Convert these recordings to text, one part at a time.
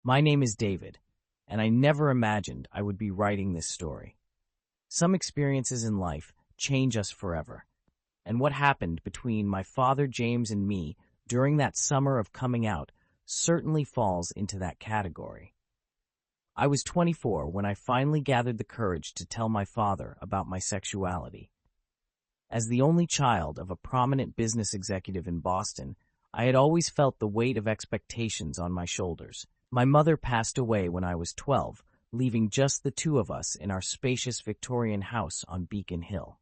My name is David, and I never imagined I would be writing this story. Some experiences in life change us forever, and what happened between my father James and me during that summer of coming out certainly falls into that category. I was 24 when I finally gathered the courage to tell my father about my sexuality. As the only child of a prominent business executive in Boston, I had always felt the weight of expectations on my shoulders. My mother passed away when I was 12, leaving just the two of us in our spacious Victorian house on Beacon Hill.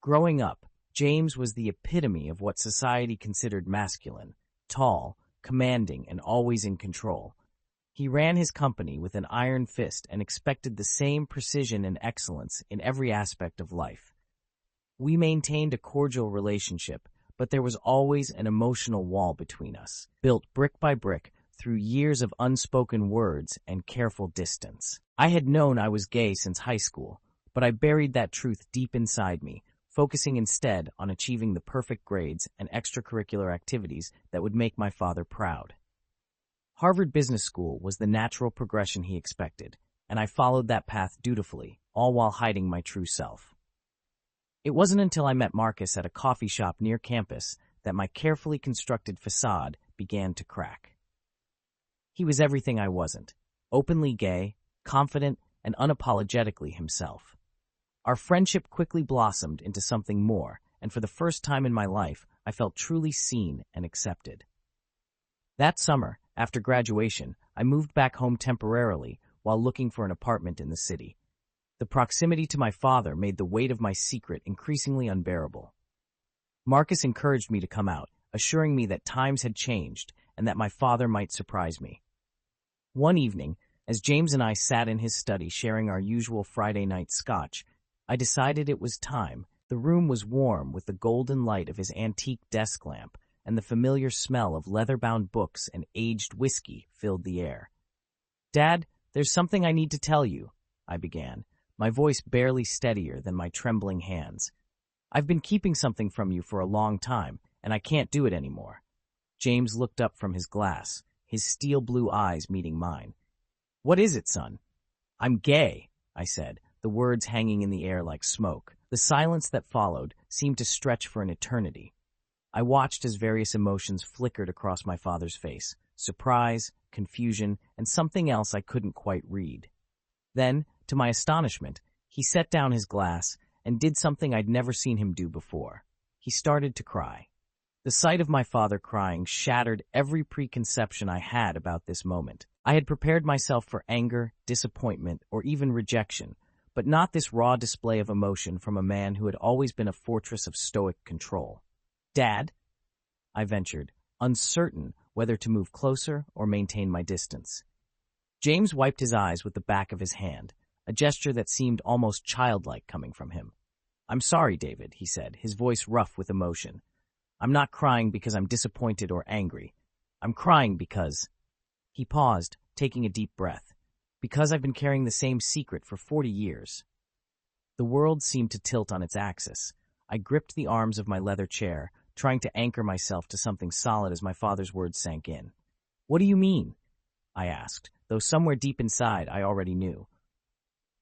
Growing up, James was the epitome of what society considered masculine: tall, commanding, and always in control. He ran his company with an iron fist and expected the same precision and excellence in every aspect of life. We maintained a cordial relationship, but there was always an emotional wall between us, built brick by brick through years of unspoken words and careful distance. I had known I was gay since high school, but I buried that truth deep inside me, focusing instead on achieving the perfect grades and extracurricular activities that would make my father proud. Harvard Business School was the natural progression he expected, and I followed that path dutifully, all while hiding my true self. It wasn't until I met Marcus at a coffee shop near campus that my carefully constructed facade began to crack. He was everything I wasn't: openly gay, confident, and unapologetically himself. Our friendship quickly blossomed into something more, and for the first time in my life, I felt truly seen and accepted. That summer, after graduation, I moved back home temporarily while looking for an apartment in the city. The proximity to my father made the weight of my secret increasingly unbearable. Marcus encouraged me to come out, assuring me that times had changed and that my father might surprise me. One evening, as James and I sat in his study sharing our usual Friday night scotch, I decided it was time. The room was warm with the golden light of his antique desk lamp, and the familiar smell of leather-bound books and aged whiskey filled the air. "Dad, there's something I need to tell you," I began, my voice barely steadier than my trembling hands. "I've been keeping something from you for a long time, and I can't do it anymore." James looked up from his glass, his steel-blue eyes meeting mine. "What is it, son?" "I'm gay," I said, the words hanging in the air like smoke. The silence that followed seemed to stretch for an eternity. I watched as various emotions flickered across my father's face: surprise, confusion, and something else I couldn't quite read. Then, to my astonishment, he set down his glass and did something I'd never seen him do before. He started to cry. The sight of my father crying shattered every preconception I had about this moment. I had prepared myself for anger, disappointment, or even rejection, but not this raw display of emotion from a man who had always been a fortress of stoic control. "Dad?" I ventured, uncertain whether to move closer or maintain my distance. James wiped his eyes with the back of his hand, a gesture that seemed almost childlike coming from him. "I'm sorry, David," he said, his voice rough with emotion. "I'm not crying because I'm disappointed or angry. I'm crying because—" He paused, taking a deep breath. "Because I've been carrying the same secret for 40 years. The world seemed to tilt on its axis. I gripped the arms of my leather chair, trying to anchor myself to something solid as my father's words sank in. "What do you mean?" I asked, though somewhere deep inside I already knew.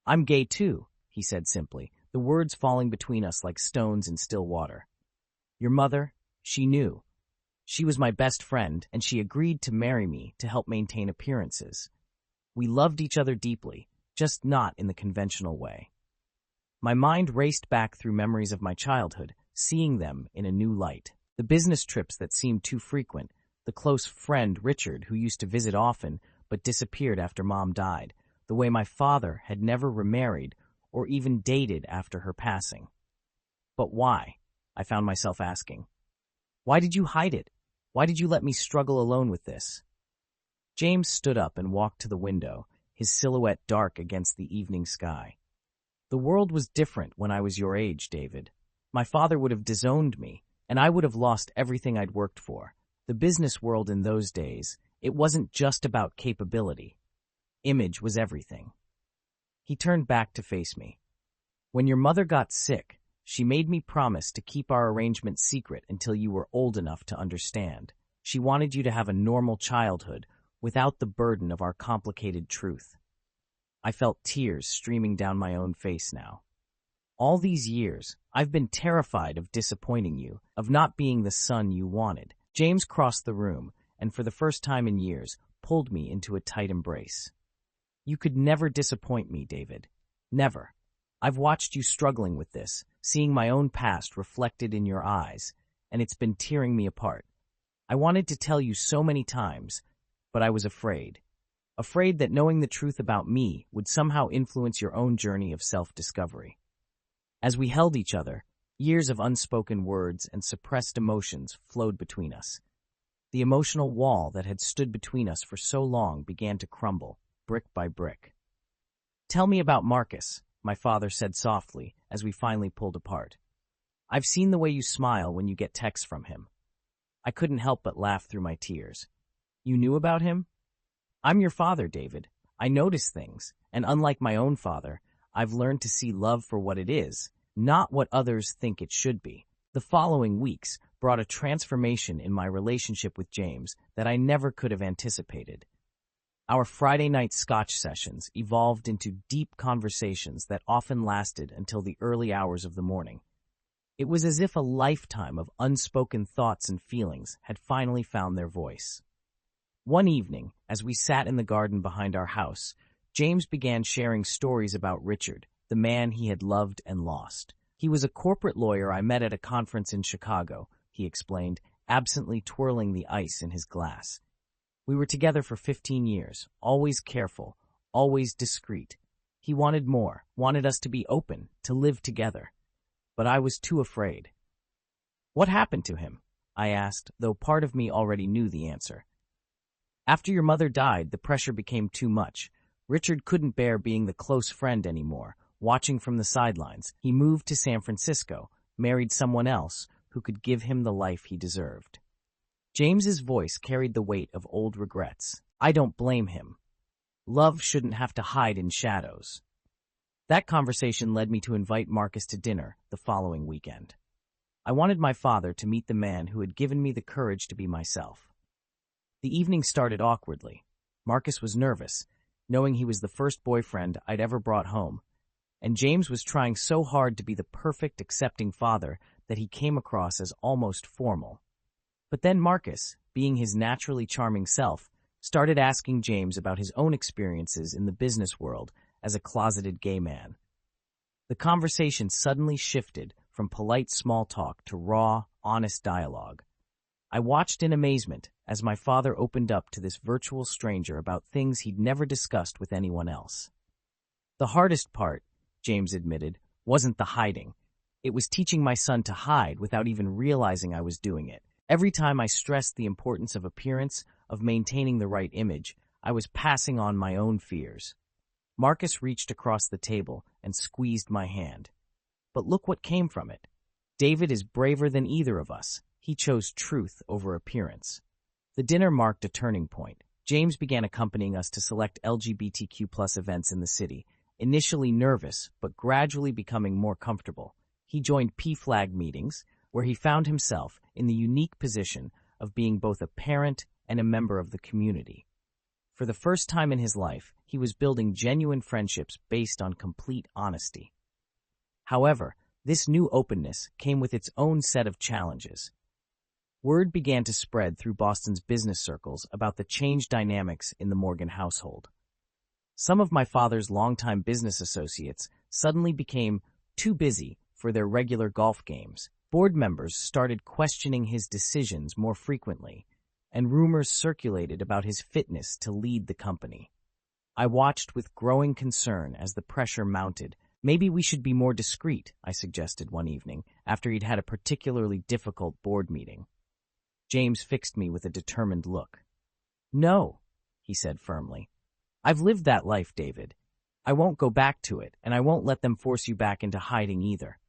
"I'm gay too," he said simply, the words falling between us like stones in still water. "Your mother, she knew. She was my best friend, and she agreed to marry me to help maintain appearances. We loved each other deeply, just not in the conventional way." My mind raced back through memories of my childhood, seeing them in a new light. The business trips that seemed too frequent, the close friend Richard who used to visit often but disappeared after Mom died, the way my father had never remarried or even dated after her passing. "But why?" I found myself asking. "Why did you hide it? Why did you let me struggle alone with this?" James stood up and walked to the window, his silhouette dark against the evening sky. "The world was different when I was your age, David. My father would have disowned me, and I would have lost everything I'd worked for. The business world in those days, it wasn't just about capability. Image was everything." He turned back to face me. "When your mother got sick, she made me promise to keep our arrangement secret until you were old enough to understand. She wanted you to have a normal childhood, without the burden of our complicated truth. I felt tears streaming down my own face now. All these years, I've been terrified of disappointing you, of not being the son you wanted. James crossed the room, and for the first time in years, pulled me into a tight embrace. You could never disappoint me, David. Never. I've watched you struggling with this, seeing my own past reflected in your eyes, and it's been tearing me apart. I wanted to tell you so many times, but I was afraid. Afraid that knowing the truth about me would somehow influence your own journey of self-discovery. As we held each other, years of unspoken words and suppressed emotions flowed between us. The emotional wall that had stood between us for so long began to crumble, brick by brick. "Tell me about Marcus," my father said softly as we finally pulled apart. "I've seen the way you smile when you get texts from him." I couldn't help but laugh through my tears. "You knew about him?" "I'm your father, David. I notice things, and unlike my own father, I've learned to see love for what it is, not what others think it should be." The following weeks brought a transformation in my relationship with James that I never could have anticipated. Our Friday night Scotch sessions evolved into deep conversations that often lasted until the early hours of the morning. It was as if a lifetime of unspoken thoughts and feelings had finally found their voice. One evening, as we sat in the garden behind our house, James began sharing stories about Richard, the man he had loved and lost. "He was a corporate lawyer I met at a conference in Chicago," he explained, absently twirling the ice in his glass. "We were together for 15 years, always careful, always discreet. He wanted more, wanted us to be open, to live together. But I was too afraid." "What happened to him?" I asked, though part of me already knew the answer. "After your mother died, the pressure became too much. Richard couldn't bear being the close friend anymore, watching from the sidelines. He moved to San Francisco, married someone else who could give him the life he deserved." James's voice carried the weight of old regrets. "I don't blame him. Love shouldn't have to hide in shadows." That conversation led me to invite Marcus to dinner the following weekend. I wanted my father to meet the man who had given me the courage to be myself. The evening started awkwardly. Marcus was nervous, knowing he was the first boyfriend I'd ever brought home, and James was trying so hard to be the perfect, accepting father that he came across as almost formal. But then Marcus, being his naturally charming self, started asking James about his own experiences in the business world as a closeted gay man. The conversation suddenly shifted from polite small talk to raw, honest dialogue. I watched in amazement as my father opened up to this virtual stranger about things he'd never discussed with anyone else. "The hardest part," James admitted, "wasn't the hiding. It was teaching my son to hide without even realizing I was doing it. Every time I stressed the importance of appearance, of maintaining the right image, I was passing on my own fears." Marcus reached across the table and squeezed my hand. "But look what came from it. David is braver than either of us. He chose truth over appearance." The dinner marked a turning point. James began accompanying us to select LGBTQ+ events in the city, initially nervous, but gradually becoming more comfortable. He joined PFLAG meetings, where he found himself in the unique position of being both a parent and a member of the community. For the first time in his life, he was building genuine friendships based on complete honesty. However, this new openness came with its own set of challenges. Word began to spread through Boston's business circles about the changed dynamics in the Morgan household. Some of my father's longtime business associates suddenly became too busy for their regular golf games. Board members started questioning his decisions more frequently, and rumors circulated about his fitness to lead the company. I watched with growing concern as the pressure mounted. "Maybe we should be more discreet," I suggested one evening, after he'd had a particularly difficult board meeting. James fixed me with a determined look. "No," he said firmly. "I've lived that life, David. I won't go back to it, and I won't let them force you back into hiding either."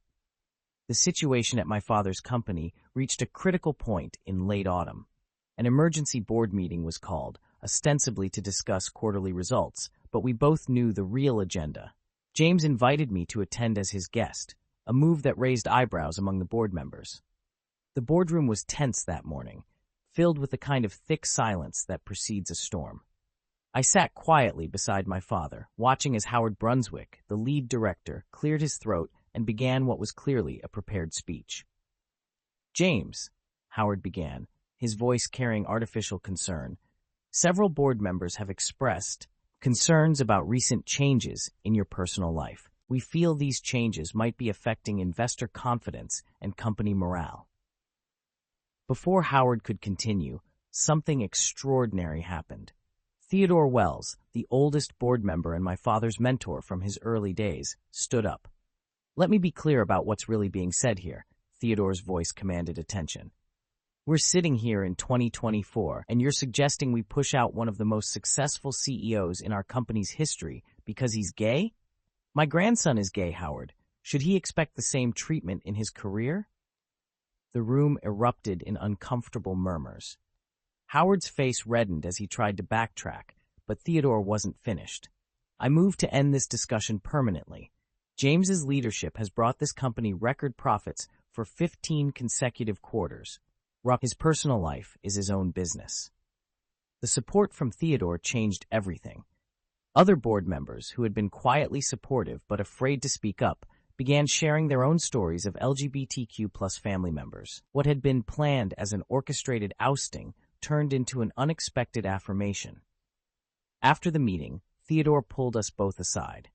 The situation at my father's company reached a critical point in late autumn. An emergency board meeting was called, ostensibly to discuss quarterly results, but we both knew the real agenda. James invited me to attend as his guest, a move that raised eyebrows among the board members. The boardroom was tense that morning, filled with the kind of thick silence that precedes a storm. I sat quietly beside my father, watching as Howard Brunswick, the lead director, cleared his throat and began what was clearly a prepared speech. "James," Howard began, his voice carrying artificial concern, "several board members have expressed concerns about recent changes in your personal life. We feel these changes might be affecting investor confidence and company morale." Before Howard could continue, something extraordinary happened. Theodore Wells, the oldest board member and my father's mentor from his early days, stood up. "Let me be clear about what's really being said here," Theodore's voice commanded attention. "We're sitting here in 2024, and you're suggesting we push out one of the most successful CEOs in our company's history because he's gay? My grandson is gay, Howard. Should he expect the same treatment in his career?" The room erupted in uncomfortable murmurs. Howard's face reddened as he tried to backtrack, but Theodore wasn't finished. "I move to end this discussion permanently. James's leadership has brought this company record profits for 15 consecutive quarters. His personal life is his own business." The support from Theodore changed everything. Other board members, who had been quietly supportive but afraid to speak up, began sharing their own stories of LGBTQ+ family members. What had been planned as an orchestrated ousting turned into an unexpected affirmation. After the meeting, Theodore pulled us both aside.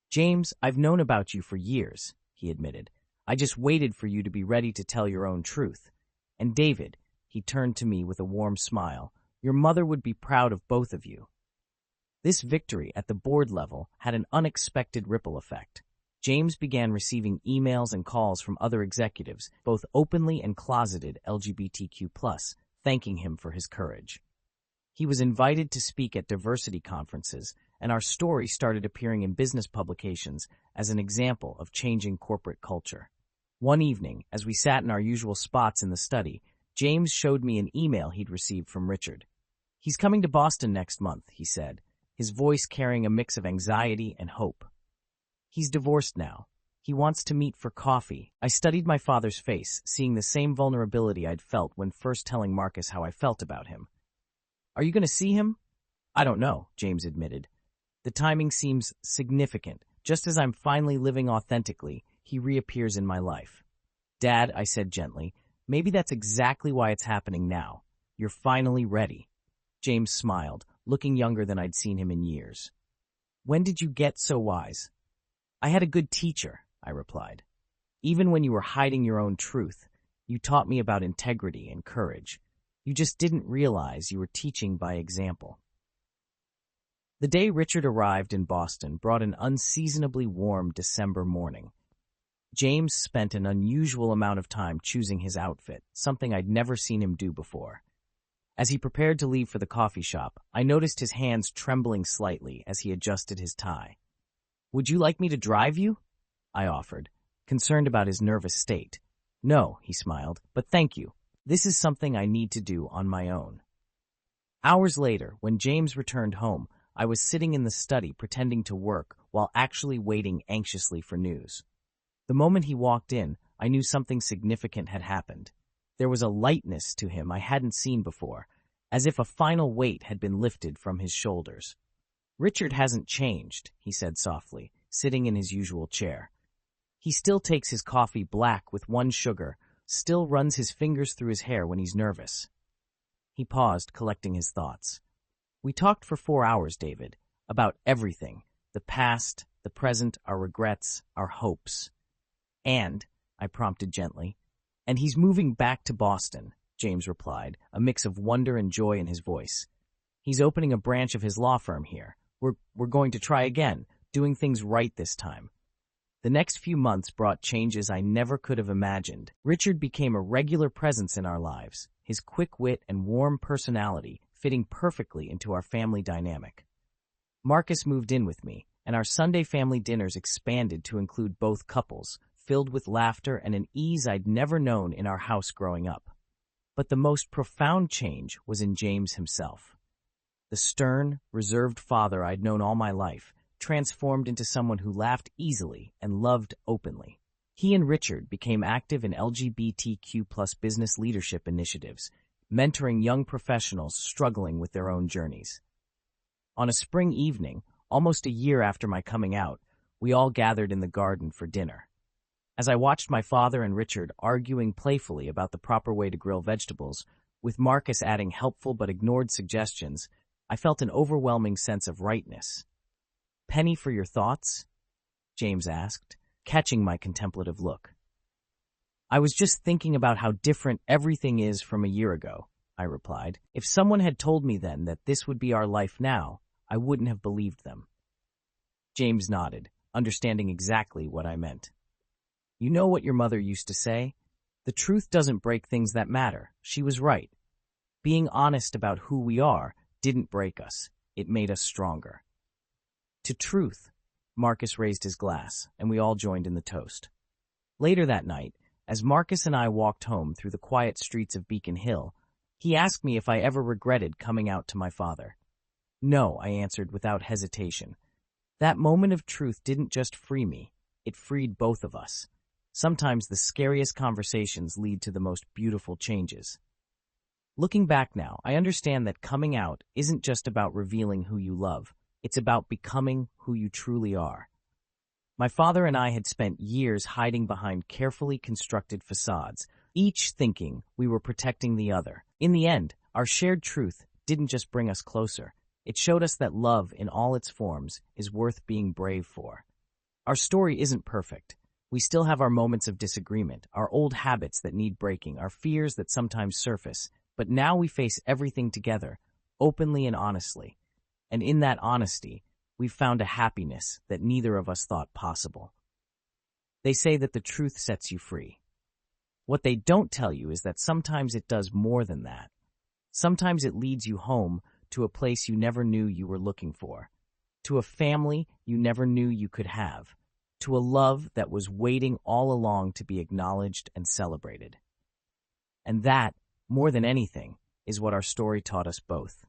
"James, I've known about you for years," he admitted. "I just waited for you to be ready to tell your own truth. And David," he turned to me with a warm smile, "your mother would be proud of both of you." This victory at the board level had an unexpected ripple effect. James began receiving emails and calls from other executives, both openly and closeted LGBTQ+, thanking him for his courage. He was invited to speak at diversity conferences, and our story started appearing in business publications as an example of changing corporate culture. One evening, as we sat in our usual spots in the study, James showed me an email he'd received from Richard. "He's coming to Boston next month," he said, his voice carrying a mix of anxiety and hope. "He's divorced now. He wants to meet for coffee." I studied my father's face, seeing the same vulnerability I'd felt when first telling Marcus how I felt about him. "Are you going to see him?" "I don't know," James admitted. "The timing seems significant. Just as I'm finally living authentically, he reappears in my life." "Dad," I said gently, "maybe that's exactly why it's happening now. You're finally ready." James smiled, looking younger than I'd seen him in years. "When did you get so wise?" "I had a good teacher," I replied. "Even when you were hiding your own truth, you taught me about integrity and courage. You just didn't realize you were teaching by example." The day Richard arrived in Boston brought an unseasonably warm December morning. James spent an unusual amount of time choosing his outfit, something I'd never seen him do before. As he prepared to leave for the coffee shop, I noticed his hands trembling slightly as he adjusted his tie. "Would you like me to drive you?" I offered, concerned about his nervous state. "No," he smiled, "but thank you. This is something I need to do on my own." Hours later, when James returned home, I was sitting in the study pretending to work while actually waiting anxiously for news. The moment he walked in, I knew something significant had happened. There was a lightness to him I hadn't seen before, as if a final weight had been lifted from his shoulders. "Richard hasn't changed," he said softly, sitting in his usual chair. "He still takes his coffee black with 1 sugar, still runs his fingers through his hair when he's nervous." He paused, collecting his thoughts. "We talked for 4 hours, David, about everything, the past, the present, our regrets, our hopes." "And," I prompted gently. "And he's moving back to Boston," James replied, a mix of wonder and joy in his voice. "He's opening a branch of his law firm here. We're going to try again, doing things right this time." The next few months brought changes I never could have imagined. Richard became a regular presence in our lives, his quick wit and warm personality fitting perfectly into our family dynamic. Marcus moved in with me, and our Sunday family dinners expanded to include both couples, filled with laughter and an ease I'd never known in our house growing up. But the most profound change was in James himself. The stern, reserved father I'd known all my life transformed into someone who laughed easily and loved openly. He and Richard became active in LGBTQ+ business leadership initiatives, mentoring young professionals struggling with their own journeys. On a spring evening, almost a year after my coming out, we all gathered in the garden for dinner. As I watched my father and Richard arguing playfully about the proper way to grill vegetables, with Marcus adding helpful but ignored suggestions, I felt an overwhelming sense of rightness. "Penny for your thoughts?" James asked, catching my contemplative look. "I was just thinking about how different everything is from a year ago," I replied. "If someone had told me then that this would be our life now, I wouldn't have believed them." James nodded, understanding exactly what I meant. "You know what your mother used to say? The truth doesn't break things that matter." She was right. Being honest about who we are didn't break us. It made us stronger. "To truth." Marcus raised his glass, and we all joined in the toast. Later that night, as Marcus and I walked home through the quiet streets of Beacon Hill, he asked me if I ever regretted coming out to my father. "No," I answered without hesitation. That moment of truth didn't just free me, it freed both of us. Sometimes the scariest conversations lead to the most beautiful changes. Looking back now, I understand that coming out isn't just about revealing who you love. It's about becoming who you truly are. My father and I had spent years hiding behind carefully constructed facades, each thinking we were protecting the other. In the end, our shared truth didn't just bring us closer. It showed us that love in all its forms is worth being brave for. Our story isn't perfect. We still have our moments of disagreement, our old habits that need breaking, our fears that sometimes surface, but now we face everything together, openly and honestly. And in that honesty, we've found a happiness that neither of us thought possible. They say that the truth sets you free. What they don't tell you is that sometimes it does more than that. Sometimes it leads you home to a place you never knew you were looking for, to a family you never knew you could have, to a love that was waiting all along to be acknowledged and celebrated. And that, more than anything, is what our story taught us both.